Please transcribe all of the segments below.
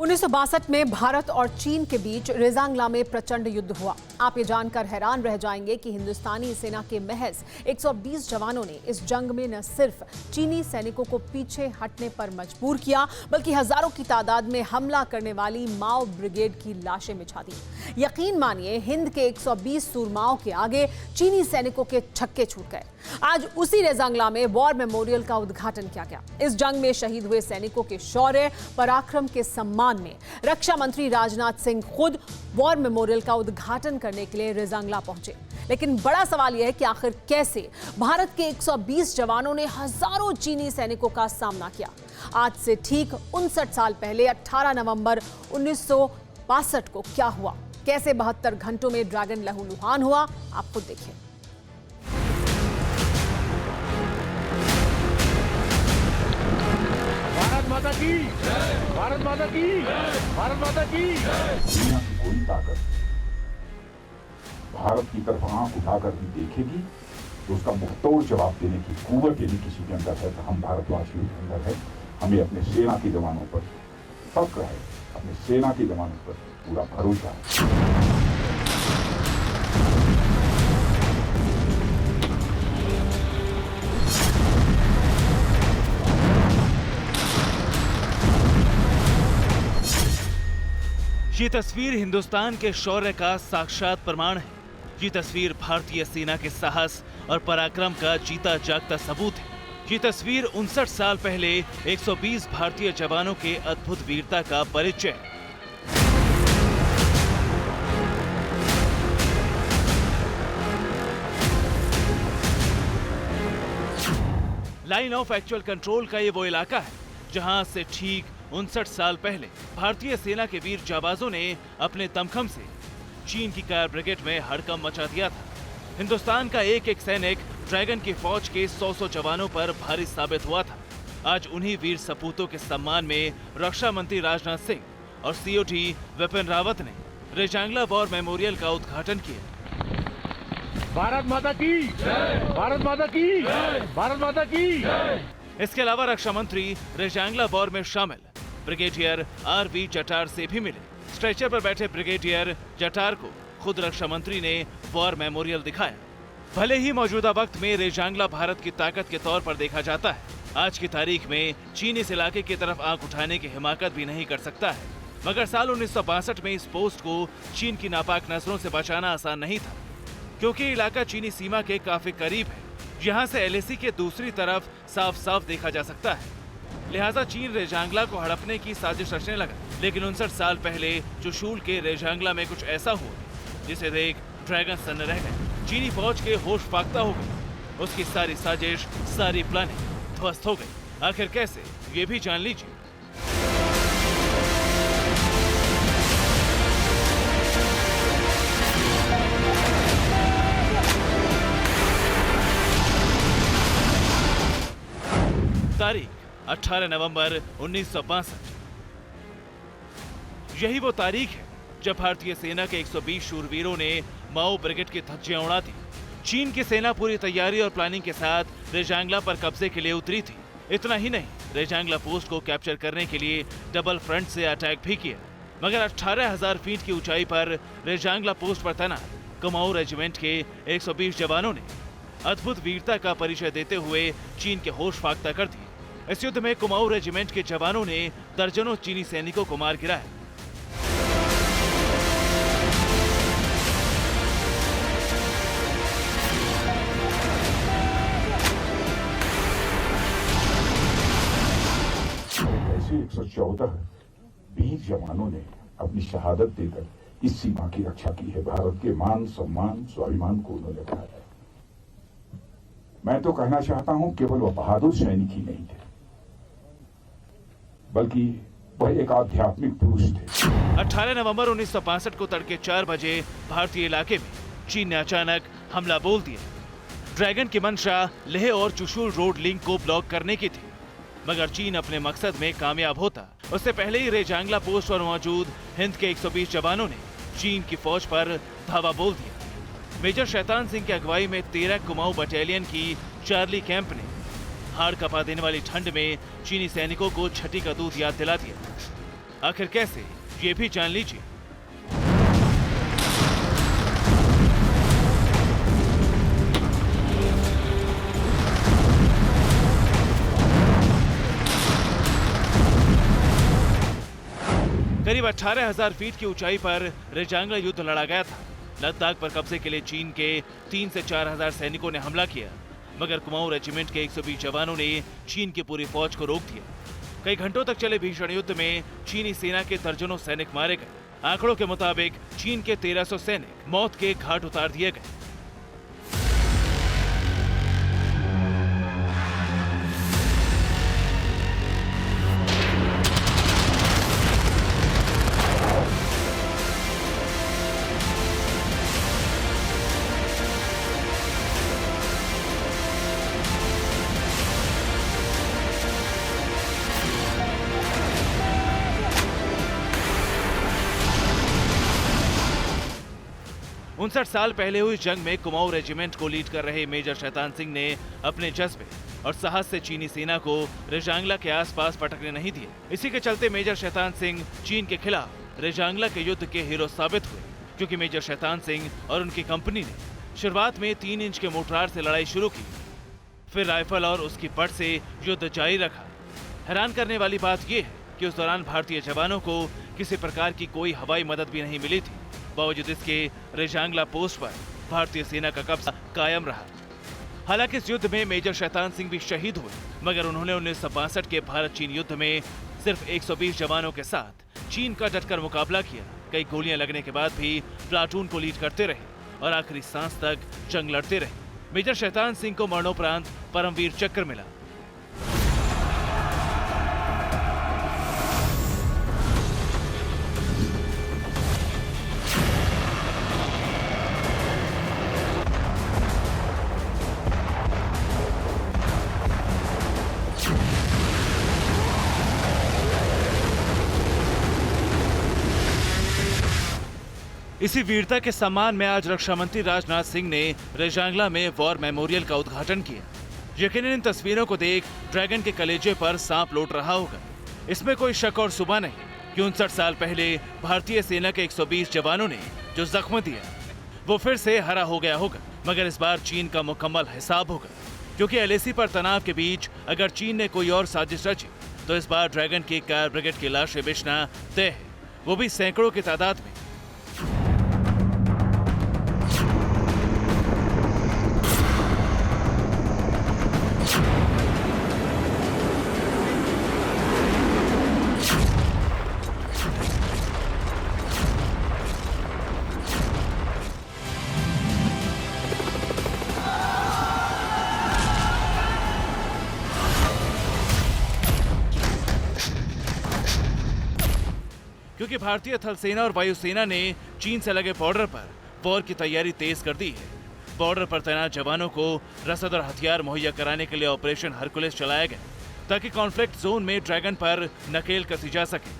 1962 में भारत और चीन के बीच रेजांगला में प्रचंड युद्ध हुआ। आप ये जानकर हैरान रह जाएंगे कि हिंदुस्तानी सेना के महज 120 जवानों ने इस जंग में न सिर्फ चीनी सैनिकों को पीछे हटने पर मजबूर किया, बल्कि हजारों की तादाद में हमला करने वाली माओ ब्रिगेड की लाशें बिछा दी। यकीन मानिए, हिंद के 120 सूरमाओं के आगे चीनी सैनिकों के छक्के छूट गए। आज उसी रेजांगला में वॉर मेमोरियल का उद्घाटन किया गया। इस जंग में शहीद हुए सैनिकों के शौर्य पराक्रम के सम्मान में रक्षा मंत्री राजनाथ सिंह खुद वॉर मेमोरियल का उद्घाटन करने के लिए रेजांगला पहुंचे। लेकिन बड़ा सवाल यह है कि आखिर कैसे भारत के 120 जवानों ने हजारों चीनी सैनिकों का सामना किया। आज से ठीक 59 साल पहले 18 नवंबर 1962 को क्या हुआ, कैसे 72 घंटों में ड्रैगन लहूलुहान हुआ, आप खुद देखिए। भारत माता की, भारत माता की, भारत माता की। दुनिया की कोई ताकत भारत की तरफ आंख उठाकर भी देखेगी तो उसका मुंहतोड़ जवाब देने की कुव्वत यदि किसी के अंदर है तो हम भारतवासियों के अंदर है। हमें अपने सेना के जवानों पर फक्र है, अपने सेना के जवानों पर पूरा भरोसा है। ये तस्वीर हिंदुस्तान के शौर्य का साक्षात प्रमाण है। ये तस्वीर भारतीय सेना के साहस और पराक्रम का जीता जागता सबूत है। ये तस्वीर 59 साल पहले 120 भारतीय जवानों के अद्भुत वीरता का परिचय है। लाइन ऑफ एक्चुअल कंट्रोल का ये वो इलाका है जहां से ठीक 59 साल पहले भारतीय सेना के वीर जाबाजों ने अपने दमखम से चीन की कार ब्रिगेड में हड़कंप मचा दिया था। हिंदुस्तान का एक एक सैनिक ड्रैगन की फौज के 100 जवानों पर भारी साबित हुआ था। आज उन्हीं वीर सपूतों के सम्मान में रक्षा मंत्री राजनाथ सिंह और सीओडी विपिन रावत ने रेजांगला वॉर मेमोरियल का उद्घाटन किया। भारत माता की, भारत माता की, भारत माता की। इसके अलावा रक्षा मंत्री रेजांगला वॉर में शामिल ब्रिगेडियर आर.वी. जटार से भी मिले। स्ट्रेचर पर बैठे ब्रिगेडियर जटार को खुद रक्षा मंत्री ने वॉर मेमोरियल दिखाया। भले ही मौजूदा वक्त में रेजांगला भारत की ताकत के तौर पर देखा जाता है, आज की तारीख में चीन इस इलाके की तरफ आंख उठाने की हिमाकत भी नहीं कर सकता है। मगर साल 1962 में इस पोस्ट को चीन की नापाक नजरों से बचाना आसान नहीं था, क्योंकि इलाका चीनी सीमा के काफी करीब है। यहाँ से एलएसी के दूसरी तरफ साफ साफ देखा जा सकता है। लिहाजा चीन रेजांगला को हड़पने की साजिश रचने लगा। लेकिन 59 साल पहले चुशूल के रेजांगला में कुछ ऐसा हुआ जिसे देख ड्रैगन सन्न रह गए। चीनी फौज के होश फाख्ता हो गए। उसकी सारी साजिश, सारी प्लानिंग ध्वस्त हो गई। आखिर कैसे, ये भी जान लीजिए। तारीख 18 नवंबर 1962। यही वो तारीख है जब भारतीय सेना के 120 शूरवीरों ने माओ ब्रिगेड की धज्जियां उड़ा दी। चीन की सेना पूरी तैयारी और प्लानिंग के साथ रेजांगला पर कब्जे के लिए उतरी थी। इतना ही नहीं, रेजांगला पोस्ट को कैप्चर करने के लिए डबल फ्रंट से अटैक भी किया। मगर 18,000 फीट की ऊंचाई पर रेजांगला पोस्ट पर तैनात कुमाऊं रेजिमेंट के 120 जवानों ने अद्भुत वीरता का परिचय देते हुए चीन के होश फाख्ता कर दिए। इस युद्ध में कुमाऊं रेजिमेंट के जवानों ने दर्जनों चीनी सैनिकों को मार गिराया। ऐसे 114 वीर जवानों ने अपनी शहादत देकर इस सीमा की रक्षा की है। भारत के मान, सम्मान, स्वाभिमान को उन्होंने बढ़ाया। मैं तो कहना चाहता हूं, केवल वह बहादुर सैनिक ही नहीं थे, बल्कि वह एक आध्यात्मिक पुरुष थे। 18 नवंबर 1962 को तड़के 4 बजे भारतीय इलाके में चीन ने अचानक हमला बोल दिया। ड्रैगन की मंशा लेह और चुशूल रोड लिंक को ब्लॉक करने की थी, मगर चीन अपने मकसद में कामयाब होता उससे पहले ही रेजांगला पोस्ट पर मौजूद हिंद के 120 जवानों ने चीन की फौज पर धावा बोल दिया। मेजर शैतान सिंह की अगुवाई में 13 कुमाऊं बटालियन की चार्ली कैंप ने हाड़ कपा देने वाली ठंड में चीनी सैनिकों को छठी का दूध याद दिला दिया। आखिर कैसे, ये भी जान लीजिए। करीब 18,000 फीट की ऊंचाई पर रेजांगला युद्ध लड़ा गया था। लद्दाख पर कब्जे के लिए चीन के 3 से 4,000 सैनिकों ने हमला किया, मगर कुमाऊं रेजिमेंट के 120 जवानों ने चीन की पूरी फौज को रोक दिया। कई घंटों तक चले भीषण युद्ध में चीनी सेना के दर्जनों सैनिक मारे गए। आंकड़ों के मुताबिक चीन के 1300 सैनिक मौत के घाट उतार दिए गए। उनसठ साल पहले हुई जंग में कुमाऊं रेजिमेंट को लीड कर रहे मेजर शैतान सिंह ने अपने जज्बे और साहस से चीनी सेना को रेजांगला के आसपास पटकने नहीं दिए। इसी के चलते मेजर शैतान सिंह चीन के खिलाफ रेजांगला के युद्ध के हीरो साबित हुए, क्योंकि मेजर शैतान सिंह और उनकी कंपनी ने शुरुआत में 3 इंच के मोर्टार से लड़ाई शुरू की, फिर राइफल और उसकी पट से युद्ध जारी रखा। हैरान करने वाली बात यह है कि उस दौरान भारतीय जवानों को किसी प्रकार की कोई हवाई मदद भी नहीं मिली थी। बावजूद इसके रेजांगला पोस्ट पर भारतीय सेना का कब्जा कायम रहा। हालांकि इस युद्ध में मेजर शैतान सिंह भी शहीद हुए, मगर उन्होंने 1962 के भारत चीन युद्ध में सिर्फ 120 जवानों के साथ चीन का डटकर मुकाबला किया। कई गोलियां लगने के बाद भी प्लाटून को लीड करते रहे और आखिरी सांस तक जंग लड़ते रहे। मेजर शैतान सिंह को मरणोपरांत परमवीर चक्र मिला। इसी वीरता के सम्मान में आज रक्षा मंत्री राजनाथ सिंह ने रेजांगला में वॉर मेमोरियल का उद्घाटन किया। यकीनन इन तस्वीरों को देख ड्रैगन के कलेजे पर सांप लौट रहा होगा। इसमें कोई शक और शुबा नहीं कि 59 साल पहले भारतीय सेना के 120 जवानों ने जो जख्म दिया वो फिर से हरा हो गया होगा, मगर इस बार चीन का मुकम्मल हिसाब होगा, क्योंकि एलएसी पर तनाव के बीच अगर चीन ने कोई और साजिश रची तो इस बार ड्रैगन की कार ब्रिगेड की लाशें बिछना तय है, वो भी सैकड़ों की तादाद में। क्योंकि भारतीय थल सेना और वायुसेना ने चीन से लगे बॉर्डर पर वॉर की तैयारी तेज कर दी है। बॉर्डर पर तैनात जवानों को रसद और हथियार मुहैया कराने के लिए ऑपरेशन हरकुलिस चलाया गया, ताकि कॉन्फ्लिक्ट जोन में ड्रैगन पर नकेल कसी जा सके।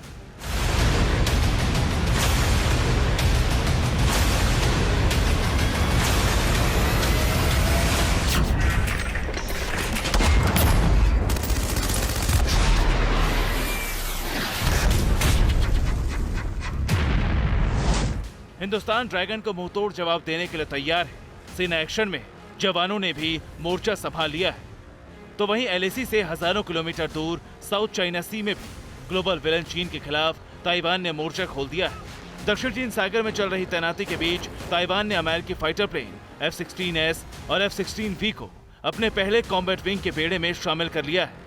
हिंदुस्तान ड्रैगन को मुंहतोड़ जवाब देने के लिए तैयार है। सेना एक्शन में जवानों ने भी मोर्चा संभाल लिया है। तो वहीं एलएसी से हजारों किलोमीटर दूर साउथ चाइना सी में भी ग्लोबल विलन चीन के खिलाफ ताइवान ने मोर्चा खोल दिया है। दक्षिण चीन सागर में चल रही तैनाती के बीच ताइवान ने अमेरिकी फाइटर प्लेन F-16S और F-16V को अपने पहले कॉम्बैट विंग के बेड़े में शामिल कर लिया है।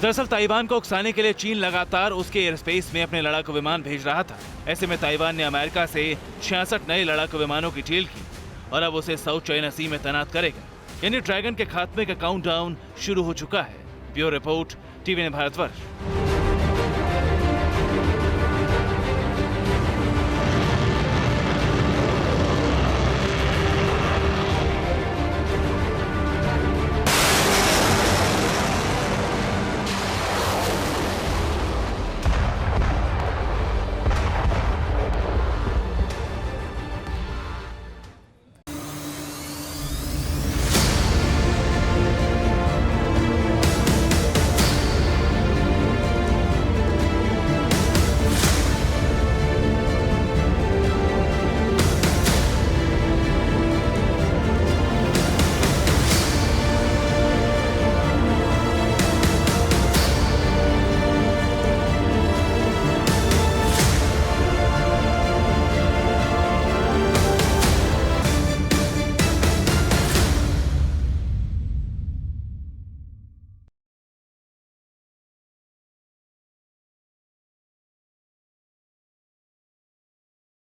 दरअसल ताइवान को उकसाने के लिए चीन लगातार उसके एयर स्पेस में अपने लड़ाकू विमान भेज रहा था। ऐसे में ताइवान ने अमेरिका से 66 नए लड़ाकू विमानों की डील की और अब उसे साउथ चाइना सी में तैनात करेगा। यानी ड्रैगन के खात्मे का काउंटडाउन शुरू हो चुका है। Bureau report, TV Bharatvarsh.